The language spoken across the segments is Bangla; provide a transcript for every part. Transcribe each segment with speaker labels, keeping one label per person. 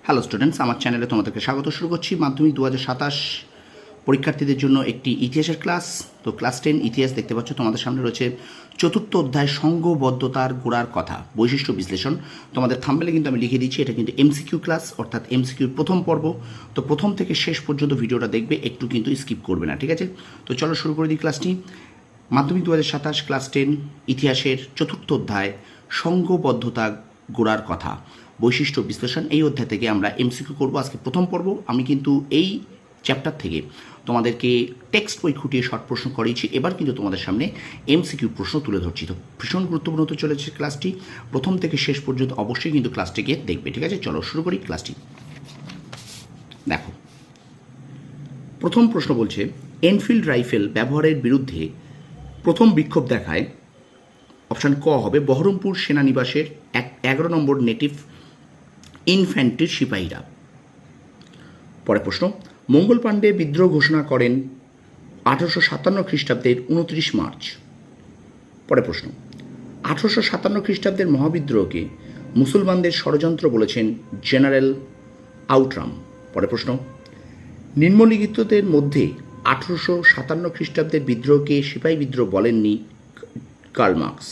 Speaker 1: হ্যালো স্টুডেন্টস, আমার চ্যানেলে তোমাদেরকে স্বাগত। শুরু করছি মাধ্যমিক 2027 পরীক্ষার্থীদের জন্য একটি ইতিহাসের ক্লাস। তো ক্লাস 10 ইতিহাস দেখতে পাচ্ছ, তোমাদের সামনে রয়েছে চতুর্থ অধ্যায় সংঘবদ্ধতার গোড়ার কথা, বৈশিষ্ট্য বিশ্লেষণ। তোমাদের থাম্বনেলে কিন্তু আমি লিখে দিচ্ছি, এটা কিন্তু এমসিকিউ ক্লাস, অর্থাৎ এমসিকিউর প্রথম পর্ব। তো প্রথম থেকে শেষ পর্যন্ত ভিডিওটা দেখবে, একটু কিন্তু স্কিপ করবে না, ঠিক আছে? তো চলো শুরু করে দিই ক্লাসটি। মাধ্যমিক 2027 ক্লাস 10 ইতিহাসের চতুর্থ অধ্যায় সংঘবদ্ধতা গোড়ার কথা, বৈশিষ্ট্য বিশ্লেষণ। এই অধ্যায় থেকে আমরা এমসিকিউ করব আজকে প্রথম পর্ব। আমি কিন্তু এই চ্যাপ্টার থেকে তোমাদেরকে টেক্সট বই খুঁটিয়ে শর্ট প্রশ্ন করিয়েছি, এবার কিন্তু তোমাদের সামনে এমসিকিউ প্রশ্ন তুলে ধরছি। তো ভীষণ গুরুত্বপূর্ণ হতে চলেছে ক্লাসটি, প্রথম থেকে শেষ পর্যন্ত অবশ্যই কিন্তু ক্লাসটিকে দেখবে, ঠিক আছে? চলো শুরু করি ক্লাসটি। দেখো, প্রথম প্রশ্ন বলছে, এনফিল্ড রাইফেল ব্যবহারের বিরুদ্ধে প্রথম বিক্ষোভ দেখায়, অপশান ক হবে বহরমপুর সেনানিবাসের 11 নম্বর নেটিভ ইনফ্যান্ট্রির সিপাহীরা। পরের প্রশ্ন, মঙ্গল পাণ্ডে বিদ্রোহ ঘোষণা করেন 1857 খ্রিস্টাব্দের 29 মার্চ। পরের প্রশ্ন, 1857 খ্রিস্টাব্দের মহাবিদ্রোহকে মুসলমানদের ষড়যন্ত্র বলেছেন জেনারেল আউটরাম। পরের প্রশ্ন, নিম্নলিখিতদের মধ্যে 1857 খ্রিস্টাব্দের বিদ্রোহকে সিপাহী বিদ্রোহ বলেননি কার্ল মার্কস।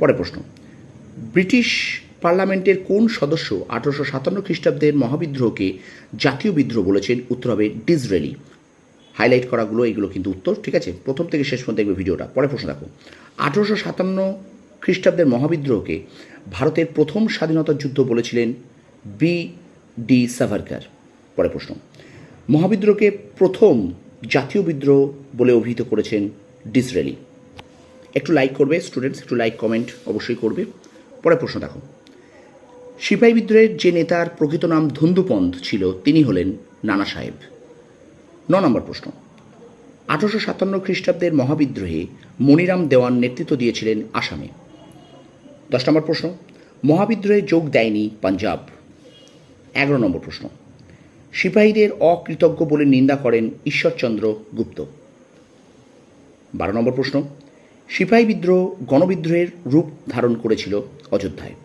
Speaker 1: পরের প্রশ্ন, ব্রিটিশ পার্লামেন্টের কোন সদস্য 1857 খ্রিস্টাব্দের মহাবিদ্রোহকে জাতীয় বিদ্রোহ বলেছেন? উত্তর হবে ডিসরেলি। হাইলাইট করাগুলো এগুলো কিন্তু উত্তর, ঠিক আছে? প্রথম থেকে শেষ পর্যন্ত দেখবে ভিডিওটা। পরের প্রশ্ন দেখো, 1857 খ্রিস্টাব্দের মহাবিদ্রোহকে ভারতের প্রথম স্বাধীনতা যুদ্ধ বলেছিলেন বি.ডি. সাভারকার। পরের প্রশ্ন, মহাবিদ্রোহকে প্রথম জাতীয় বিদ্রোহ বলে অভিহিত করেছেন ডিসরেলি। একটু লাইক করবে স্টুডেন্টস, একটু লাইক কমেন্ট অবশ্যই করবে। পরের প্রশ্ন দেখো, সিপাহী বিদ্রোহের যে নেতার প্রকৃত নাম ধন্দুপন্ত ছিল তিনি হলেন নানা সাহেব। 9 নম্বর প্রশ্ন, 1857 খ্রিস্টাব্দের মহাবিদ্রোহে মনিরাম দেওয়ান নেতৃত্ব দিয়েছিলেন আসামে। 10 নম্বর প্রশ্ন, মহাবিদ্রোহে যোগ দেয়নি পাঞ্জাব। 11 নম্বর প্রশ্ন, সিপাহীদের অকৃতজ্ঞ বলে নিন্দা করেন ঈশ্বরচন্দ্র গুপ্ত। 12 নম্বর প্রশ্ন, সিপাহী বিদ্রোহ গণবিদ্রোহের রূপ ধারণ করেছিল অযোধ্যায়।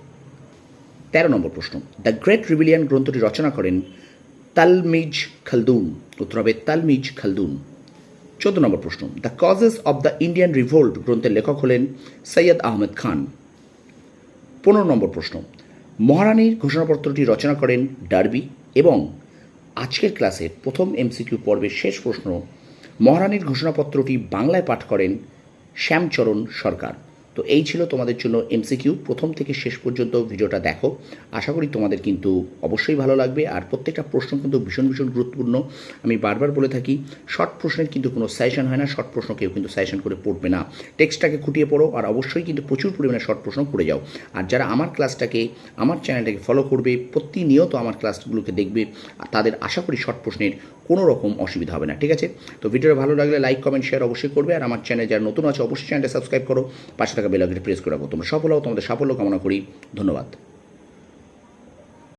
Speaker 1: 13 নম্বর প্রশ্ন, দ্য গ্রেট রিবিলিয়ান গ্রন্থটি রচনা করেন তালমিজ খালদুন। উত্তর হবে তালমিজ খালদুন। 14 নম্বর প্রশ্ন, the causes of the Indian revolt গ্রন্থের লেখক হলেন সৈয়দ আহমেদ খান। 15 নম্বর প্রশ্ন, মহারানীর ঘোষণাপত্রটি রচনা করেন ডার্বি। এবং আজকের ক্লাসের প্রথম এমসিকিউ পর্বের শেষ প্রশ্ন, মহারানীর ঘোষণাপত্রটি বাংলায় পাঠ করেন শ্যামচরণ সরকার। তো এই ছিল তোমাদের জন্য এমসিকিউ। প্রথম থেকে শেষ পর্যন্ত ভিডিওটা দেখো, আশা করি তোমাদের কিন্তু অবশ্যই ভালো লাগবে। আর প্রত্যেকটা প্রশ্ন কিন্তু ভীষণ ভীষণ গুরুত্বপূর্ণ। আমি বারবার বলে থাকি, শর্ট প্রশ্নের কিন্তু কোনো সাজেশন হয় না, শর্ট প্রশ্ন কেউ কিন্তু সাজেশন করে পড়বে না। টেক্সটটাকে খুঁটিয়ে পড়ো, আর অবশ্যই কিন্তু প্রচুর পরিমাণে শর্ট প্রশ্ন করে যাও। আর যারা আমার ক্লাসটাকে, আমার চ্যানেলটাকে ফলো করবে, প্রতিনিয়ত আমার ক্লাসগুলোকে দেখবে, তাদের আশা করি শর্ট প্রশ্নের কোনো রকম অসুবিধা হবে না, ঠিক আছে? তো ভিডিওটা ভালো লাগলে লাইক কমেন্ট শেয়ার অবশ্যই করবে। আর আমার চ্যানেল যারা নতুন আছে অবশ্যই চ্যানেলটা সাবস্ক্রাইব করো, পাশে থাকা বেল আইকনটি প্রেস করে রাখো। তোমরা সফল হও, তোমাদের সাফল্য কামনা করি। ধন্যবাদ।